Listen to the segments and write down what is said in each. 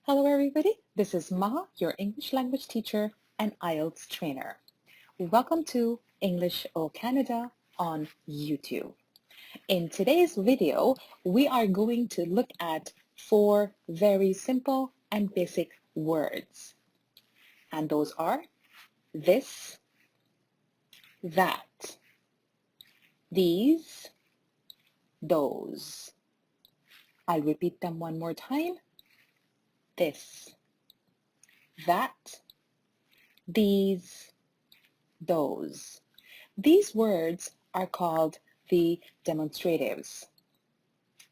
Hello everybody, this is Maha, your English language teacher and IELTS trainer. Welcome to English O Canada on YouTube. In today's video, we are going to look at 4 very simple and basic words. And those are this, that, these, those. I'll repeat them one more time. This, that, these, those. These words are called the demonstratives.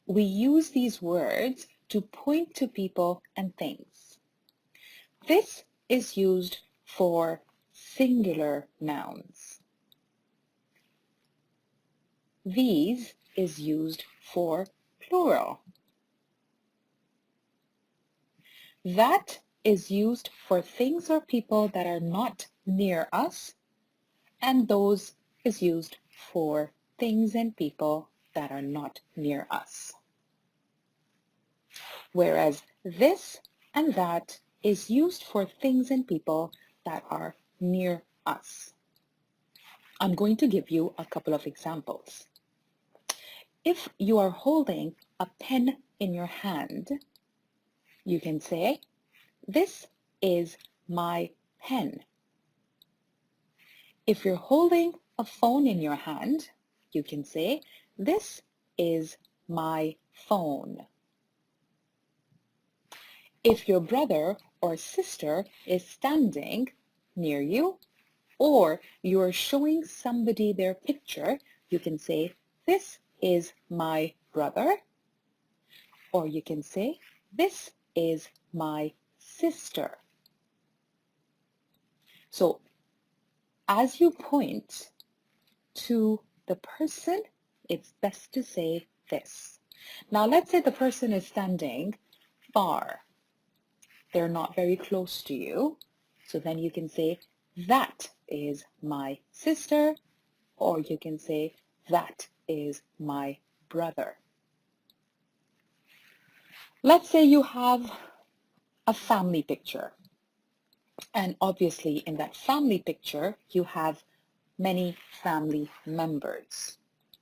We use these words to point to people and things. This is used for singular nouns. These is used for plural. That is used for things or people that are not near us, and those is used for things and people that are not near us. Whereas this and that is used for things and people that are near us. I'm going to give you a couple of examples. If you are holding a pen in your hand, you can say, "This is my pen." If you're holding a phone in your hand, you can say, "This is my phone." If your brother or sister is standing near you, or you're showing somebody their picture, you can say, "This is my brother," or you can say, "This is my sister." So as you point to the person, it's best to say this. Now let's say the person is standing far. They're not very close to you. So then you can say, "That is my sister," or you can say, "That is my brother." Let's say you have a family picture. And obviously in that family picture, you have many family members.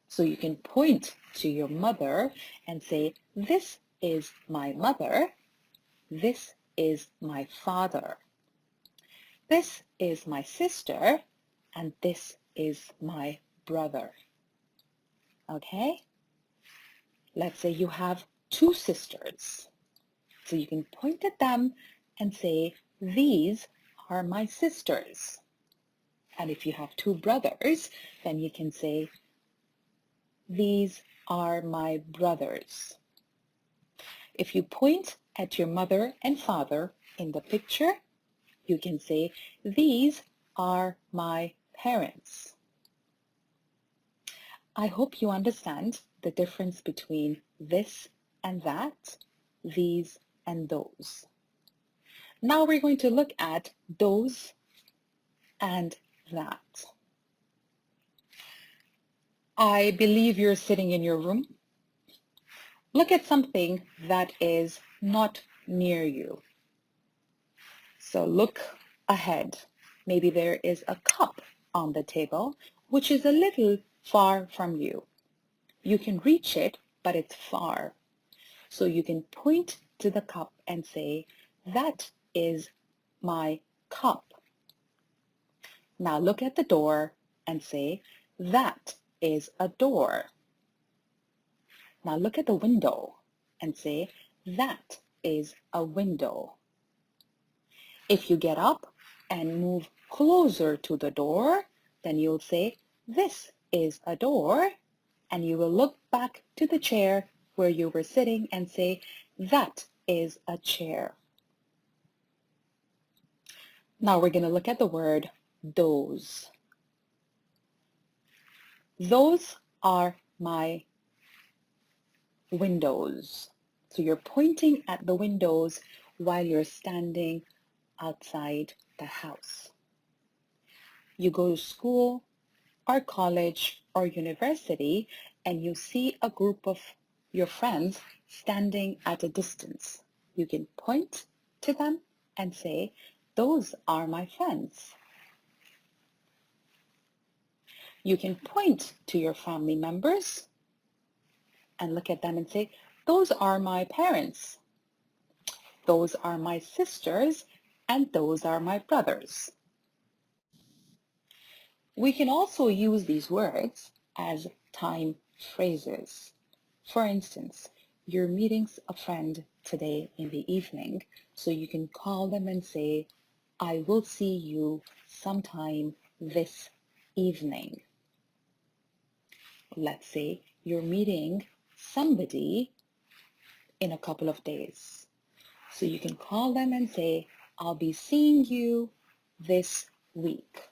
So you can point to your mother and say, "This is my mother. This is my father. This is my sister, and this is my brother." Okay? Let's say you have 2 sisters. So you can point at them and say, "These are my sisters." And if you have 2 brothers, then you can say, "These are my brothers." If you point at your mother and father in the picture, you can say, "These are my parents." I hope you understand the difference between this and that, these and those. Now we're going to look at those and that. I believe you're sitting in your room. Look at something that is not near you. So look ahead. Maybe there is a cup on the table, which is a little far from you. You can reach it, but it's far. So you can point to the cup and say, "That is my cup." Now look at the door and say, "That is a door." Now look at the window and say, "That is a window." If you get up and move closer to the door, then you'll say, "This is a door." And you will look back to the chair where you were sitting and say, "That is a chair." Now we're going to look at the word those. Those are my windows. So you're pointing at the windows while you're standing outside the house. You go to school or college or university and you see a group of your friends standing at a distance. You can point to them and say, those are my friends. You can point to your family members and look at them and say, those are my parents. Those are my sisters, and those are my brothers. We can also use these words as time phrases. For instance, you're meeting a friend today in the evening, so you can call them and say, I will see you sometime this evening. Let's say you're meeting somebody in a couple of days. So you can call them and say, I'll be seeing you this week.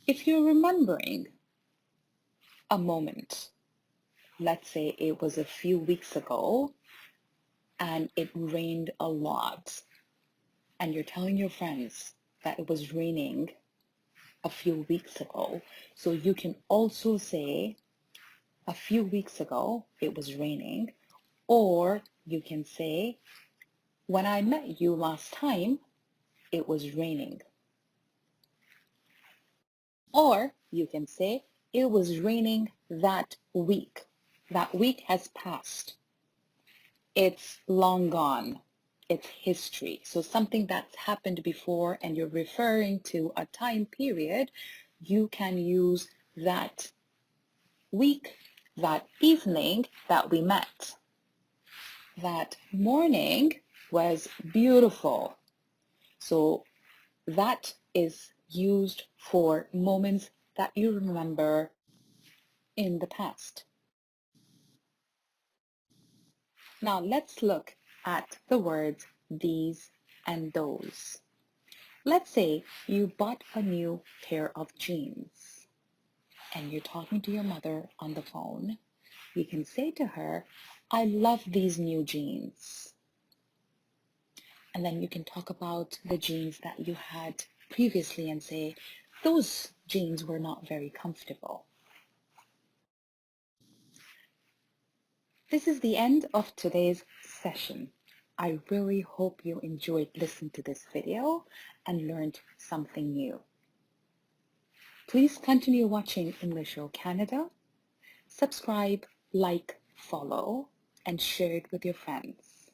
If you're remembering a moment, let's say it was a few weeks ago and it rained a lot, and you're telling your friends that it was raining a few weeks ago, so you can also say, a few weeks ago it was raining, or you can say, when I met you last time, it was raining. Or you can say, it was raining that week. That week has passed. It's long gone. It's history. So something that's happened before and you're referring to a time period, you can use that week, that evening that we met. That morning was beautiful. So that is used for moments that you remember in the past. Now let's look at the words these and those. Let's say you bought a new pair of jeans and you're talking to your mother on the phone. You can say to her, I love these new jeans. And then you can talk about the jeans that you had previously and say, those jeans were not very comfortable. This is the end of today's session. I really hope you enjoyed listening to this video and learned something new. Please continue watching English Show Canada. Subscribe, like, follow, and share it with your friends.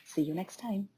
See you next time.